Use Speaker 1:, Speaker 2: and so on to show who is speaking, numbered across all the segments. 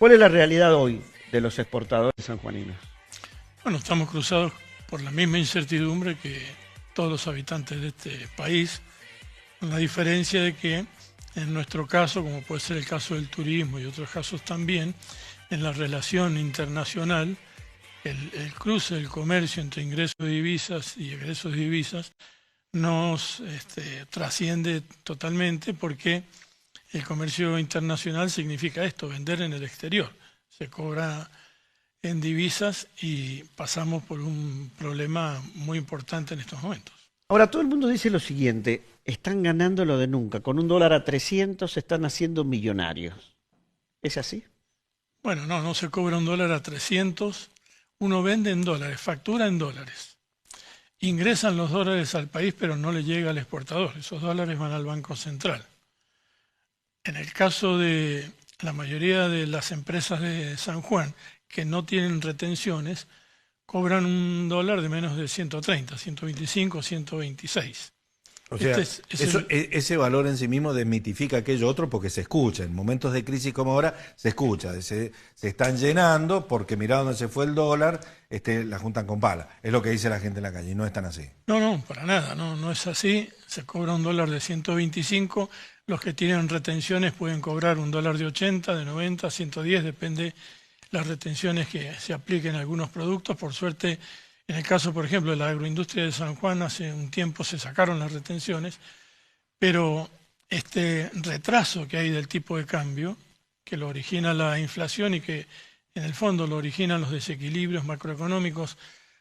Speaker 1: ¿Cuál es la realidad hoy de los exportadores sanjuaninos?
Speaker 2: Bueno, estamos cruzados por la misma incertidumbre que todos los habitantes de este país, con la diferencia de que en nuestro caso, como puede ser el caso del turismo y otros casos también, en la relación internacional, el cruce del comercio entre ingresos de divisas y egresos de divisas nos trasciende totalmente porque el comercio internacional significa esto, vender en el exterior. Se cobra en divisas y pasamos por un problema muy importante en estos momentos.
Speaker 1: Ahora, todo el mundo dice lo siguiente, están ganando lo de nunca, con un dólar a 300 se están haciendo millonarios. ¿Es así?
Speaker 2: Bueno, no se cobra un dólar a 300, uno vende en dólares, factura en dólares. Ingresan los dólares al país, pero no le llega al exportador. Esos dólares van al Banco Central. En el caso de la mayoría de las empresas de San Juan que no tienen retenciones, cobran un dólar de menos de 130, 125, 126.
Speaker 3: O sea, ese valor en sí mismo desmitifica aquello otro porque se escucha. En momentos de crisis como ahora se escucha. Se están llenando porque mirá dónde se fue el dólar, la juntan con pala. Es lo que dice la gente en la calle y no es tan así.
Speaker 2: No, para nada, no es así. Se cobra un dólar de 125. Los que tienen retenciones pueden cobrar un dólar de 80, de 90, 110, depende las retenciones que se apliquen a algunos productos. Por suerte, en el caso, por ejemplo, de la agroindustria de San Juan, hace un tiempo se sacaron las retenciones, pero este retraso que hay del tipo de cambio, que lo origina la inflación y que en el fondo lo originan los desequilibrios macroeconómicos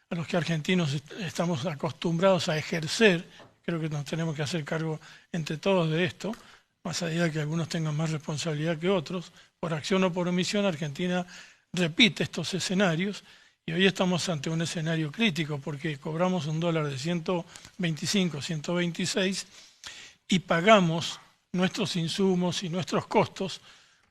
Speaker 2: a los que argentinos estamos acostumbrados a ejercer, creo que nos tenemos que hacer cargo entre todos de esto, más allá de que algunos tengan más responsabilidad que otros, por acción o por omisión, Argentina repite estos escenarios y hoy estamos ante un escenario crítico porque cobramos un dólar de 125, 126 y pagamos nuestros insumos y nuestros costos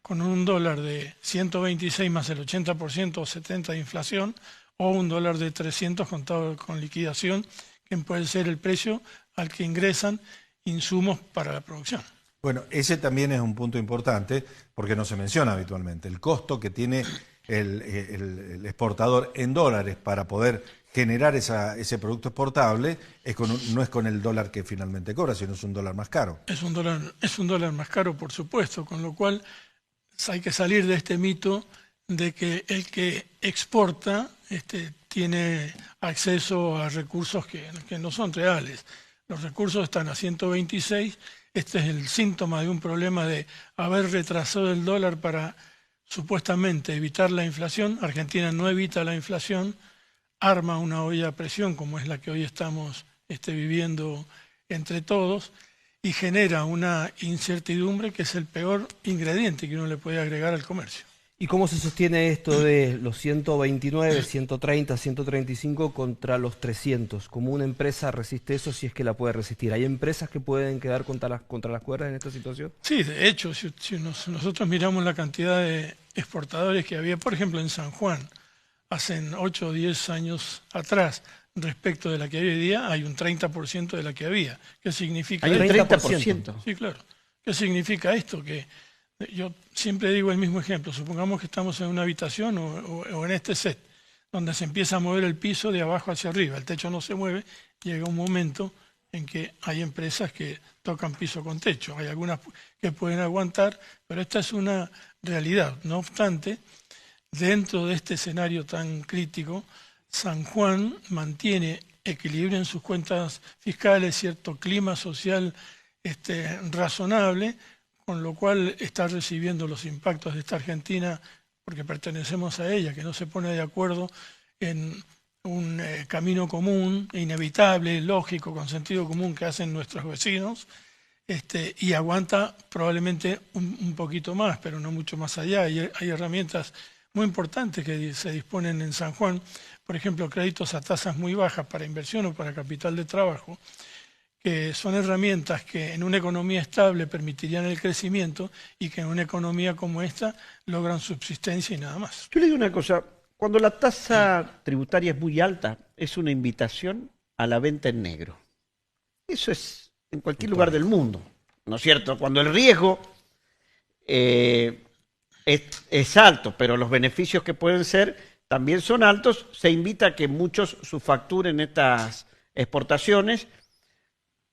Speaker 2: con un dólar de 126 más el 80% o 70% de inflación o un dólar de 300 contado con liquidación, que puede ser el precio al que ingresan insumos para la producción.
Speaker 3: Bueno, ese también es un punto importante porque no se menciona habitualmente. El costo que tiene el exportador en dólares para poder generar ese producto exportable no es con el dólar que finalmente cobra, sino es un dólar más caro.
Speaker 2: Es un dólar más caro, por supuesto, con lo cual hay que salir de este mito de que el que exporta tiene acceso a recursos que no son reales. Los recursos están a 126. Este es el síntoma de un problema de haber retrasado el dólar para supuestamente evitar la inflación. Argentina no evita la inflación, arma una olla a presión como es la que hoy estamos viviendo entre todos y genera una incertidumbre que es el peor ingrediente que uno le puede agregar al comercio.
Speaker 4: ¿Y cómo se sostiene esto de los 129, 130, 135 contra los 300? ¿Cómo una empresa resiste eso si es que la puede resistir? ¿Hay empresas que pueden quedar contra las cuerdas en esta situación?
Speaker 2: Sí, de hecho, si nosotros miramos la cantidad de exportadores que había, por ejemplo, en San Juan, hace 8 o 10 años atrás, respecto de la que hay hoy día, hay un 30% de la que había. ¿Qué significa?
Speaker 1: Hay un 30%.
Speaker 2: Sí, claro. ¿Qué significa esto? Que yo siempre digo el mismo ejemplo. Supongamos que estamos en una habitación o en este set, donde se empieza a mover el piso de abajo hacia arriba. El techo no se mueve. Llega un momento en que hay empresas que tocan piso con techo. Hay algunas que pueden aguantar, pero esta es una realidad. No obstante, dentro de este escenario tan crítico, San Juan mantiene equilibrio en sus cuentas fiscales, cierto clima social razonable, con lo cual está recibiendo los impactos de esta Argentina, porque pertenecemos a ella, que no se pone de acuerdo en un camino común, inevitable, lógico, con sentido común que hacen nuestros vecinos, y aguanta probablemente un poquito más, pero no mucho más allá. Hay herramientas muy importantes que se disponen en San Juan, por ejemplo, créditos a tasas muy bajas para inversión o para capital de trabajo, que son herramientas que en una economía estable permitirían el crecimiento y que en una economía como esta logran subsistencia y nada más.
Speaker 1: Yo le digo una cosa, cuando la tasa tributaria es muy alta, es una invitación a la venta en negro. Eso es en cualquier lugar del mundo, ¿no es cierto? Cuando el riesgo es alto, pero los beneficios que pueden ser también son altos. Se invita a que muchos subfacturen estas exportaciones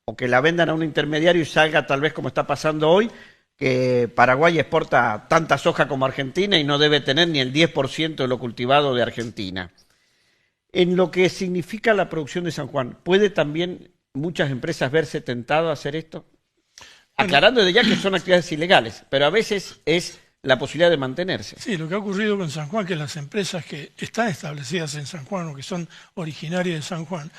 Speaker 1: o que la vendan a un intermediario y salga tal vez como está pasando hoy, que Paraguay exporta tanta soja como Argentina y no debe tener ni el 10% de lo cultivado de Argentina. En lo que significa la producción de San Juan, ¿puede también muchas empresas verse tentadas a hacer esto? Aclarando de ya que son actividades ilegales, pero a veces es la posibilidad de mantenerse.
Speaker 2: Sí, lo que ha ocurrido con San Juan, que las empresas que están establecidas en San Juan o que son originarias de San Juan,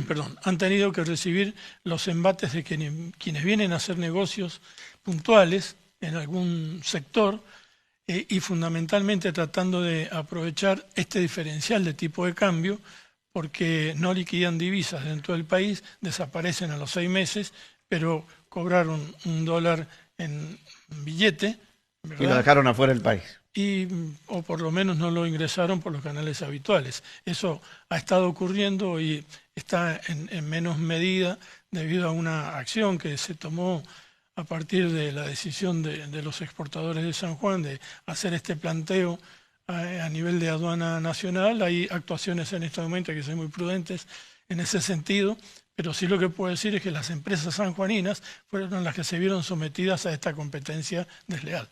Speaker 2: perdón, han tenido que recibir los embates de quienes vienen a hacer negocios puntuales en algún sector y fundamentalmente tratando de aprovechar este diferencial de tipo de cambio porque no liquidan divisas dentro del país, desaparecen a los 6 meses, pero cobraron $1 en billete, ¿verdad?
Speaker 1: Y lo dejaron afuera del país.
Speaker 2: O por lo menos no lo ingresaron por los canales habituales. Eso ha estado ocurriendo y está en menos medida debido a una acción que se tomó a partir de la decisión de los exportadores de San Juan de hacer este planteo a nivel de aduana nacional. Hay actuaciones en este momento que hay que ser muy prudentes en ese sentido, pero sí lo que puedo decir es que las empresas sanjuaninas fueron las que se vieron sometidas a esta competencia desleal.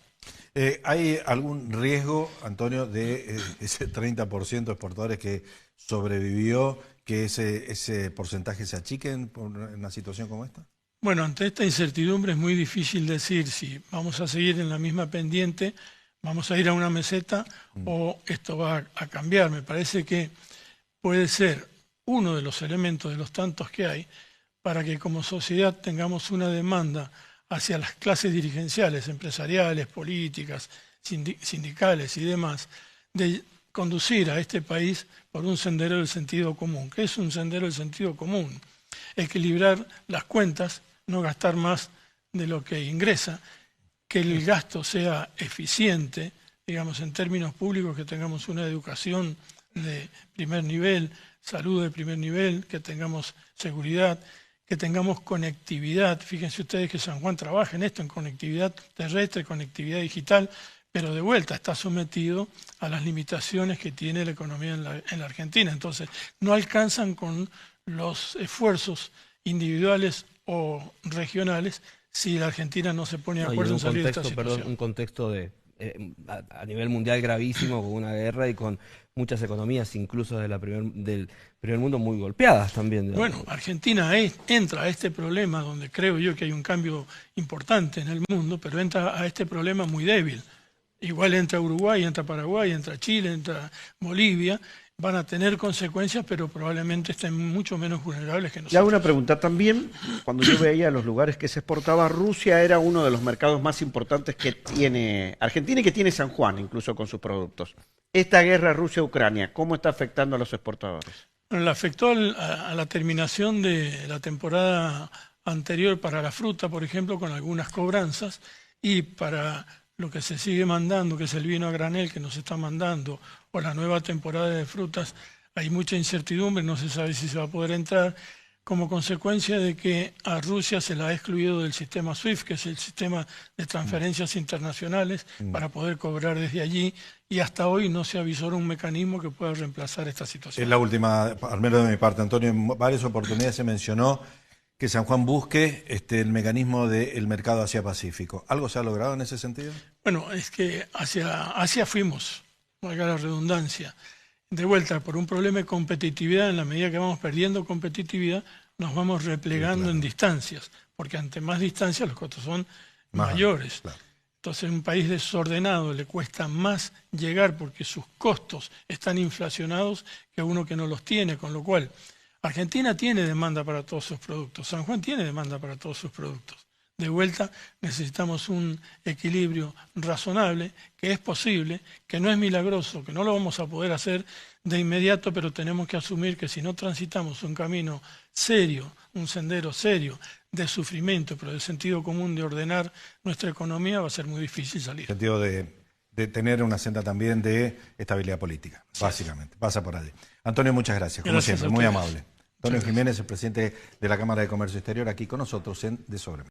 Speaker 3: ¿Hay algún riesgo, Antonio, de ese 30% de exportadores que sobrevivió, que ese porcentaje se achique en una situación como esta?
Speaker 2: Bueno, ante esta incertidumbre es muy difícil decir si vamos a seguir en la misma pendiente, vamos a ir a una meseta o esto va a cambiar. Me parece que puede ser uno de los elementos de los tantos que hay para que como sociedad tengamos una demanda hacia las clases dirigenciales, empresariales, políticas, sindicales y demás, de conducir a este país por un sendero del sentido común. ¿Qué es un sendero del sentido común? Equilibrar las cuentas, no gastar más de lo que ingresa, que el gasto sea eficiente, digamos en términos públicos, que tengamos una educación de primer nivel, salud de primer nivel, que tengamos seguridad, que tengamos conectividad. Fíjense ustedes que San Juan trabaja en esto, en conectividad terrestre, conectividad digital, pero de vuelta está sometido a las limitaciones que tiene la economía en la Argentina. Entonces, no alcanzan con los esfuerzos individuales o regionales si la Argentina no se pone de acuerdo en salir de esta situación.
Speaker 4: Perdón, un contexto a nivel mundial gravísimo, con una guerra y con muchas economías, incluso del primer mundo, muy golpeadas también.
Speaker 2: Bueno, Argentina entra a este problema donde creo yo que hay un cambio importante en el mundo, pero entra a este problema muy débil. Igual entra Uruguay, entra Paraguay, entra Chile, entra Bolivia. Van a tener consecuencias, pero probablemente estén mucho menos vulnerables que nosotros.
Speaker 1: Le hago una pregunta también. Cuando yo veía los lugares que se exportaba, Rusia era uno de los mercados más importantes que tiene Argentina y que tiene San Juan, incluso con sus productos. Esta guerra Rusia-Ucrania, ¿cómo está afectando a los exportadores?
Speaker 2: Bueno, le afectó a la terminación de la temporada anterior para la fruta, por ejemplo, con algunas cobranzas, y para lo que se sigue mandando, que es el vino a granel que nos está mandando, o la nueva temporada de frutas, hay mucha incertidumbre, no se sabe si se va a poder entrar, como consecuencia de que a Rusia se la ha excluido del sistema SWIFT, que es el sistema de transferencias internacionales, para poder cobrar desde allí, y hasta hoy no se avisó un mecanismo que pueda reemplazar esta situación.
Speaker 3: Es la última, al menos de mi parte, Antonio, en varias oportunidades se mencionó que San Juan busque el mecanismo del mercado Asia-Pacífico. ¿Algo se ha logrado en ese sentido?
Speaker 2: Bueno, es que hacia fuimos, valga la redundancia, de vuelta por un problema de competitividad. En la medida que vamos perdiendo competitividad, nos vamos replegando en distancias, porque ante más distancias los costos son mayores. Claro. Entonces, un país desordenado le cuesta más llegar porque sus costos están inflacionados que uno que no los tiene, con lo cual Argentina tiene demanda para todos sus productos, San Juan tiene demanda para todos sus productos. De vuelta necesitamos un equilibrio razonable, que es posible, que no es milagroso, que no lo vamos a poder hacer de inmediato, pero tenemos que asumir que si no transitamos un camino serio, un sendero serio de sufrimiento, pero de sentido común de ordenar nuestra economía, va a ser muy difícil salir.
Speaker 3: En el sentido de tener una senda también de estabilidad política, básicamente, pasa por allí. Antonio, muchas gracias, como siempre, muy amable. Antonio Jiménez, el presidente de la Cámara de Comercio Exterior, aquí con nosotros en De Sobremesa.